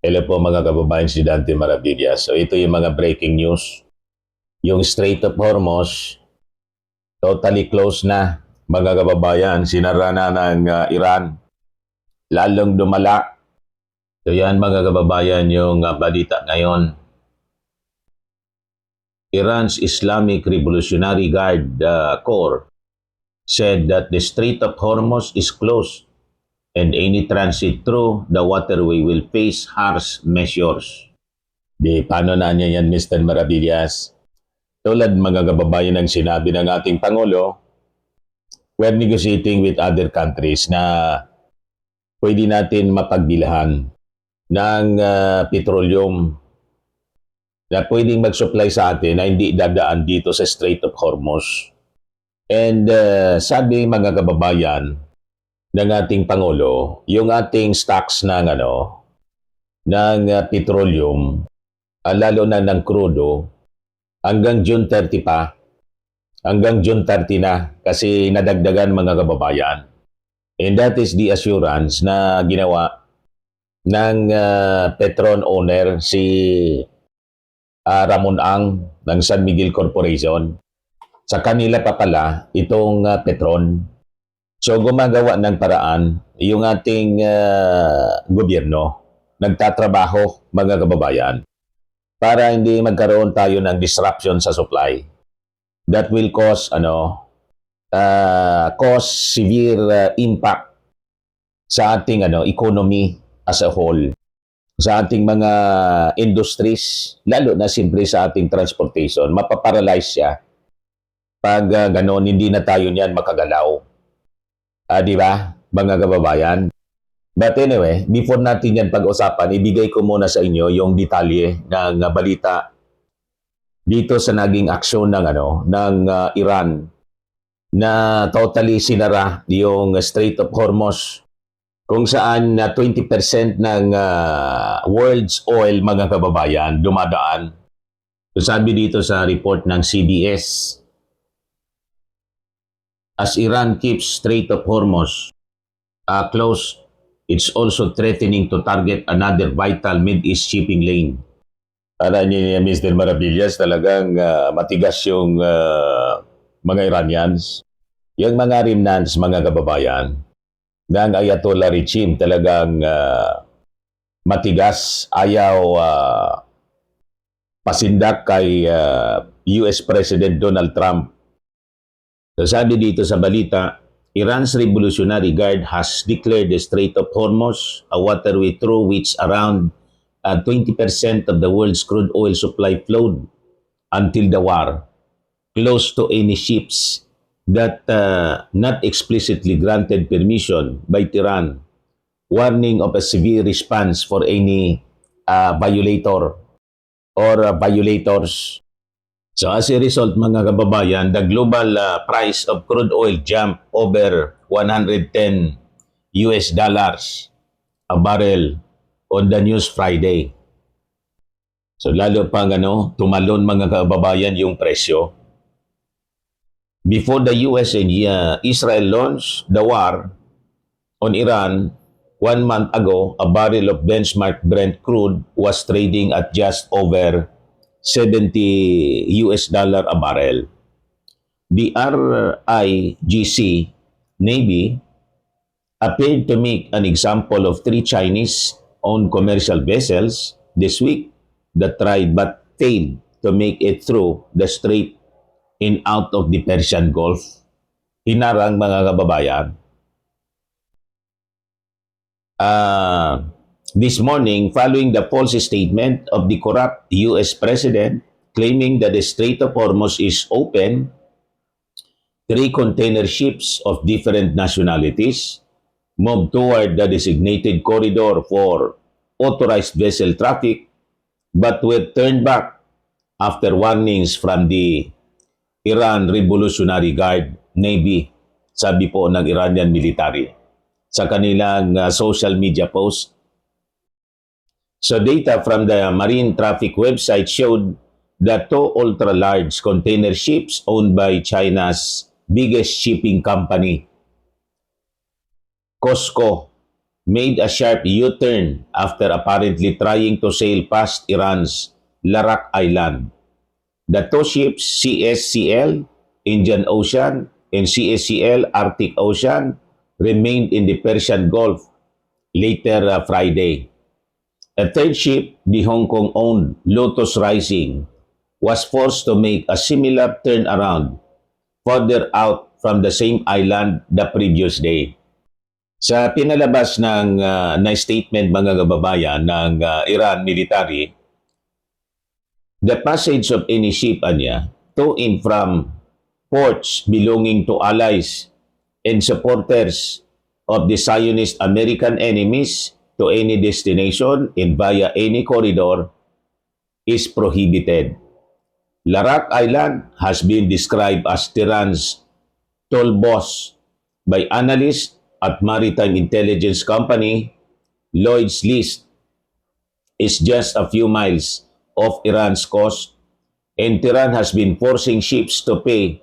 Hello po mga kababayan, si Dante Maravillas. So ito yung mga breaking news. Yung Strait of Hormuz, totally closed na. Mga kababayan, sinara na ng Iran. Lalong dumala. So yan mga kababayan yung balita ngayon. Iran's Islamic Revolutionary Guard Corps said that the Strait of Hormuz is closed and any transit through the waterway will face harsh measures. Di, paano na niya yan, Mr. Maravillas? Tulad mga kababayan ng sinabi ng ating Pangulo, we're negotiating with other countries na pwede natin mapagbilhan ng petroleum na pwedeng mag-supply sa atin na hindi dadaan dito sa Strait of Hormuz. And sabi mga kababayan ng ating Pangulo, yung ating stocks ng petroleum, lalo na ng crudo, hanggang June 30 pa. Hanggang June 30 na kasi nadagdagan mga kababayan. And that is the assurance na ginawa ng Petron owner si Ramon Ang ng San Miguel Corporation. Sa kanila pa pala itong Petron. So gumagawa ng paraan yung ating gobyerno, nagtatrabaho mga kababayan para hindi magkaroon tayo ng disruption sa supply that will cause cause severe impact sa ating economy as a whole, sa ating mga industries, lalo na siyempre sa ating transportation. Mapaparalyze siya pag ganon, hindi na tayo niyan makagalaw. Di ba, mga kababayan? But anyway, before natin yan pag-usapan, ibigay ko muna sa inyo yung detalye ng balita dito sa naging aksyon ng Iran na totally sinara yung Strait of Hormuz, kung saan 20% ng world's oil, mga kababayan, dumadaan. So sabi dito sa report ng CBS, as Iran keeps Strait of Hormuz closed, it's also threatening to target another vital Mid-East shipping lane. Para niya, Mr. Maravillas, talagang matigas yung mga Iranians. Yung mga remnants, mga kababayan, ng Ayatollah regime talagang matigas. Ayaw pasindak kay US President Donald Trump. So sabi dito sa balita, Iran's Revolutionary Guard has declared the Strait of Hormuz a waterway through which around 20% of the world's crude oil supply flowed until the war, closed to any ships that not explicitly granted permission by Tehran, warning of a severe response for any violator or violators. So as a result, mga kababayan, the global price of crude oil jumped over $110 a barrel on the news Friday. So lalo pang tumalon mga kababayan yung presyo. Before the US and Israel launched the war on Iran 1 month ago, a barrel of benchmark Brent crude was trading at just over $70 a barrel. The RIGC Navy appeared to make an example of 3 Chinese-owned commercial vessels this week that tried but failed to make it through the strait and out of the Persian Gulf. Hinarang mga kababayan. This morning, following the false statement of the corrupt US President claiming that the Strait of Hormuz is open, 3 container ships of different nationalities moved toward the designated corridor for authorized vessel traffic but were turned back after warnings from the Iran Revolutionary Guard Navy, sabi po ng Iranian military sa kanilang social media post. So data from the marine traffic website showed that 2 ultra-large container ships owned by China's biggest shipping company, COSCO, made a sharp U-turn after apparently trying to sail past Iran's Larak Island. The two ships, CSCL, Indian Ocean, and CSCL, Arctic Ocean, remained in the Persian Gulf later Friday. A third ship, the Hong Kong-owned Lotus Rising, was forced to make a similar turnaround further out from the same island the previous day. Sa pinalabas na statement mga kababayan ng Iran military, the passage of any ship niya to and from ports belonging to allies and supporters of the Zionist American enemies to any destination and via any corridor is prohibited. Larak Island has been described as Tehran's tollbooth by analysts at maritime intelligence company Lloyd's List. Is just a few miles off Iran's coast, and Tehran has been forcing ships to pay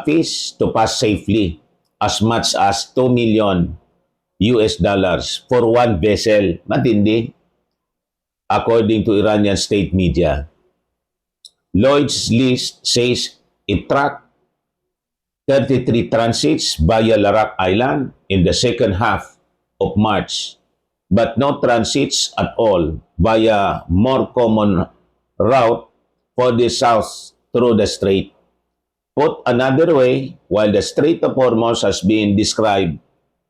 fees to pass safely, as much as $2 million for one vessel. Matindi, according to Iranian state media. Lloyd's List says it tracked 33 transits via Larak Island in the second half of March, but no transits at all via more common route for the south through the strait. Put another way, while the Strait of Hormuz has been described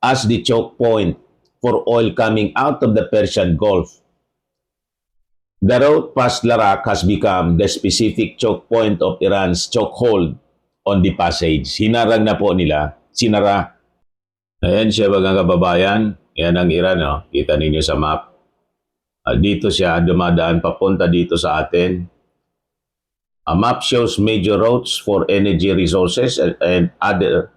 as the choke point for oil coming out of the Persian Gulf, the route past Larak has become the specific choke point of Iran's chokehold on the passage. Hinarang na po nila, sinara. Ayan siya mga kababayan, yan ang Iran, no? Kita ninyo sa map. Dito siya dumadaan papunta dito sa atin. A map shows major routes for energy resources and other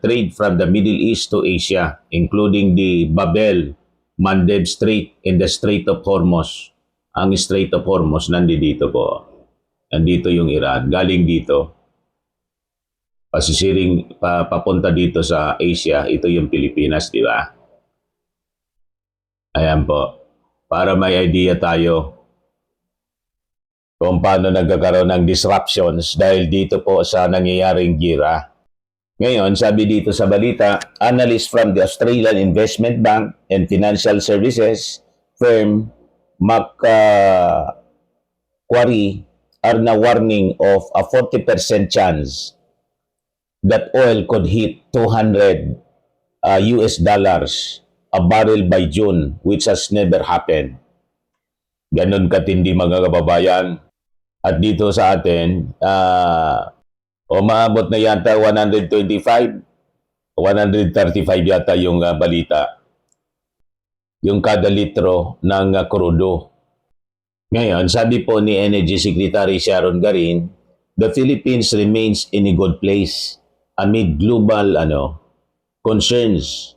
trade from the Middle East to Asia, including the Babel Mandeb Strait and the Strait of Hormuz. Ang Strait of Hormuz nandito po. Nandito yung Iran. Galing dito. Pasisiring papunta dito sa Asia. Ito yung Pilipinas, di ba? Ayan po. Para may idea tayo kung paano nagkakaroon ng disruptions dahil dito po sa nangyayaring gira. Ngayon, sabi dito sa balita, analysts from the Australian Investment Bank and Financial Services firm Macquarie are now warning of a 40% chance that oil could hit $200 a barrel by June, which has never happened. Ganon katindi mga kababayan. At dito sa atin, umaabot na yata 125, 135 yata yung balita. Yung kada litro ng krudo. Ngayon, sabi po ni Energy Secretary Sharon Garin, the Philippines remains in a good place amid global concerns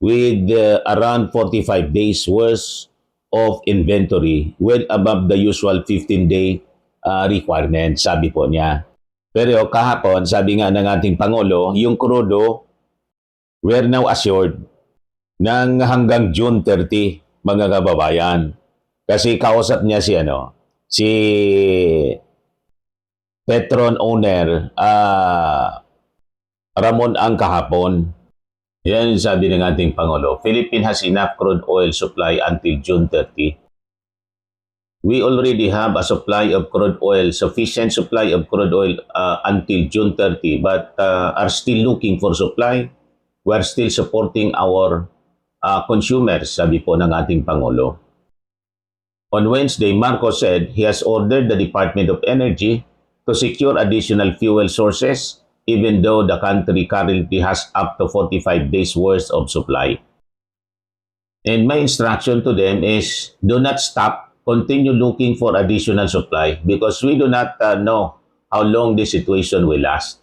with around 45 days worth of inventory, well above the usual 15-day requirement, sabi po niya. Pero kahapon, sabi nga ng ating Pangulo, yung krudo, we're now assured ng hanggang June 30, mga kababayan. Kasi kausap niya si Petron owner, Ramon ang kahapon. Yan yung sabi ng ating Pangulo. Philippines has enough crude oil supply until June 30. We already have a supply of crude oil, sufficient supply of crude oil until June 30, but are still looking for supply. We're still supporting our consumers, sabi po ng ating Pangulo. On Wednesday, Marcos said he has ordered the Department of Energy to secure additional fuel sources even though the country currently has up to 45 days worth of supply. And my instruction to them is do not stop, continue looking for additional supply because we do not know how long this situation will last.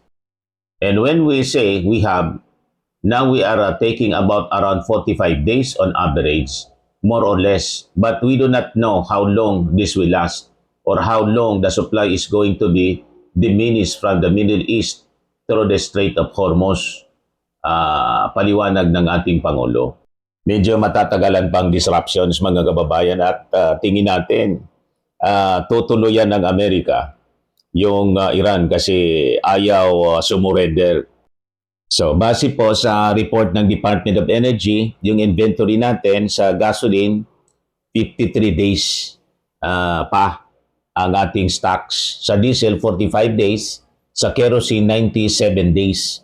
And when we say we have, now we are taking about around 45 days on average, more or less, but we do not know how long this will last or how long the supply is going to be diminished from the Middle East through the Strait of Hormuz, paliwanag ng ating Pangulo. medyo matatagalan pang disruptions mga kababayan at tingin natin tutuluyan ng Amerika yung Iran kasi ayaw sumurrender. So base po sa report ng Department of Energy, yung inventory natin sa gasoline 53 days pa ang ating stocks. Sa diesel 45 days, sa kerosene 97 days.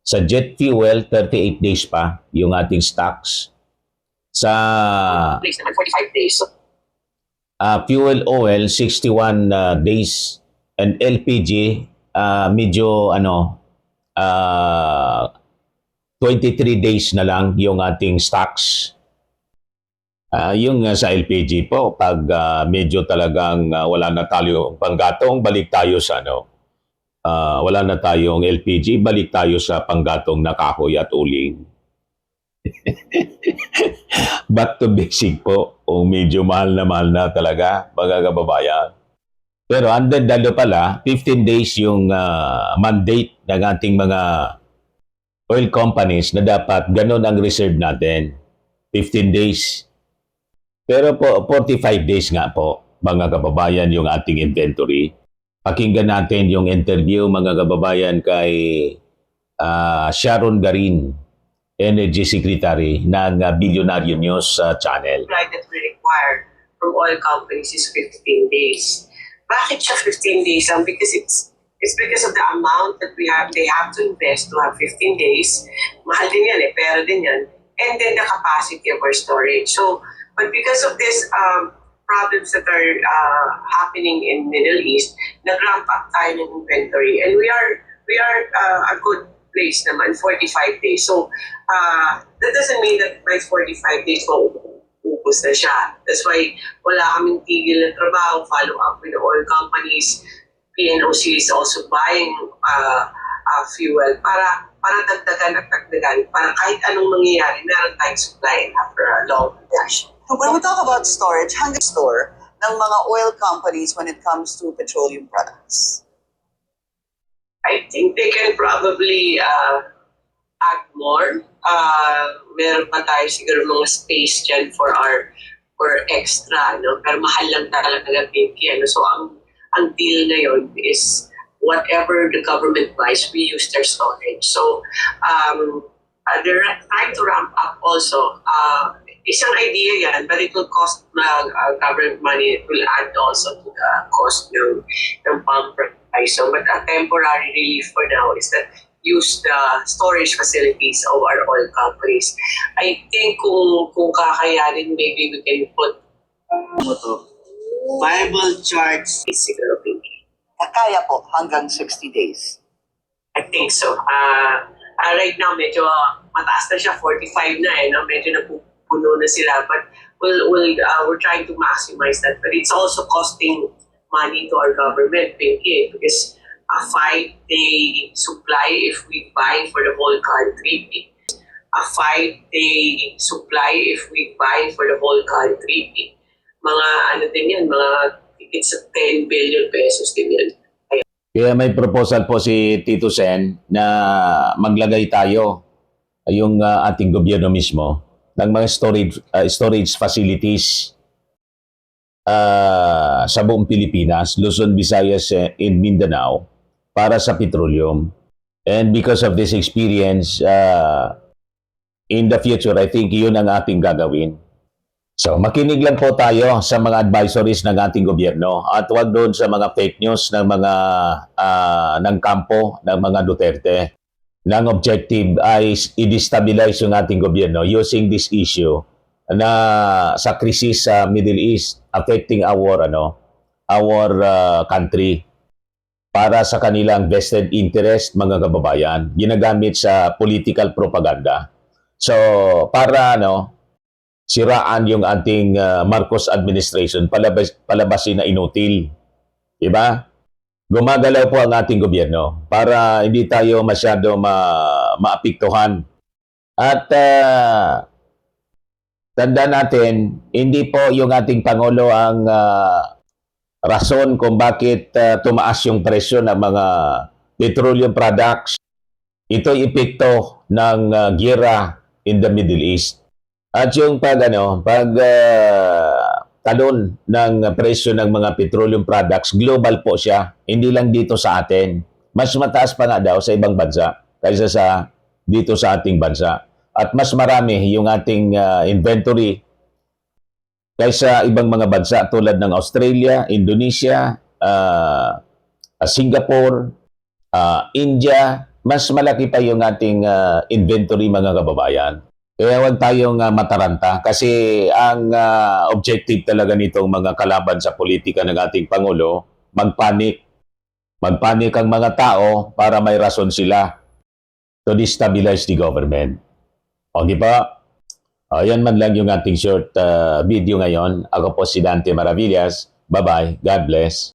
Sa jet fuel 38 days pa yung ating stocks. Sa Please naman 45 days. fuel oil 61 days and LPG medyo 23 days na lang yung ating stocks. Yung sa LPG po, pag medyo talagang wala na tayo panggatong, balik tayo sa wala na tayong LPG, balik tayo sa panggatong na kahoy at uling. Back to basic po, o medyo mahal na talaga, mga kababayan. Pero under the law pala, 15 days yung mandate ng ating mga oil companies na dapat ganun ang reserve natin. 15 days. Pero po, 45 days nga po, mga kababayan, yung ating inventory. Pakinggan natin yung interview, mga kababayan, kay Sharon Garin, Energy Secretary ng Billionaire News Channel. Supply that we require from oil companies is 15 days. Bakit siya 15 days? Because it's because of the amount that they have to invest to have 15 days. Mahal din yan pera din yan. And then the capacity of our storage. So, but because of this problems that are happening in Middle East, nag-ramp up tayo ng inventory. And we are a good place naman, 45 days. So, that doesn't mean that by 45 days, ubus na siya. That's why wala kaming tigil na trabaho, follow up with the oil companies. PNOC is also buying fuel para dagdagan at dagdagan. Para kahit anong mangyayari, meron tayong supply after a long dash. When we talk about storage, hanggang store ng mga oil companies when it comes to petroleum products? I think they can probably add more. Meron pa tayo siguro mga space dyan for extra, pero mahal lang talaga Pinky. So ang deal ngayon is whatever the government buys, we use their storage. So they're trying to ramp up also. Isang idea yan, but it will cost government money. It will add also to the cost ng pump price. So, but a temporary relief for now is that use the storage facilities of our oil companies. I think kung kakayanin, maybe we can put Bible charts. Siguro, Pinky. Kaya po hanggang 60 days. I think so. Right now, medyo mataas na siya, 45 na medyo napupuno na sila. But we're trying to maximize that. But it's also costing money to our government, Pinky, because a 5-day supply if we buy for the whole country. A 5-day supply if we buy for the whole country. Mga din yan, mga it's 10 billion pesos din yan. Kaya may proposal po si Tito Sen na maglagay tayo, yung ating gobyerno mismo, ng mga storage facilities sa buong Pilipinas, Luzon, Visayas, and Mindanao para sa petroleum. And because of this experience, in the future, I think yun ang ating gagawin. So, makinig lang po tayo sa mga advisories ng ating gobyerno at huwag doon sa mga fake news ng mga ng kampo ng mga Duterte. Nang objective ay i-destabilize yung ating gobyerno using this issue na sa krisis sa Middle East affecting our country para sa kanilang vested interest, mga kababayan, ginagamit sa political propaganda. So, para siraan yung ating Marcos administration, palabasin na inutil. Diba? Gumagalaw po ang ating gobyerno para hindi tayo masyado maapektuhan. At tandaan natin, hindi po yung ating Pangulo ang rason kung bakit tumaas yung presyo ng mga petroleum products. Ito'y epekto ng giyera in the Middle East. At yung talon ng presyo ng mga petroleum products, global po siya. Hindi lang dito sa atin. Mas mataas pa nga daw sa ibang bansa kaysa sa dito sa ating bansa. At mas marami yung ating inventory kaysa ibang mga bansa tulad ng Australia, Indonesia, Singapore, India. Mas malaki pa yung ating inventory, mga kababayan. Kaya huwag tayong mataranta kasi ang objective talaga nitong mga kalaban sa politika ng ating Pangulo, magpanik. Magpanik ang mga tao para may rason sila to destabilize the government. O di ba? Yan man lang yung ating short video ngayon. Ako po si Dante Maravillas. Bye-bye. God bless.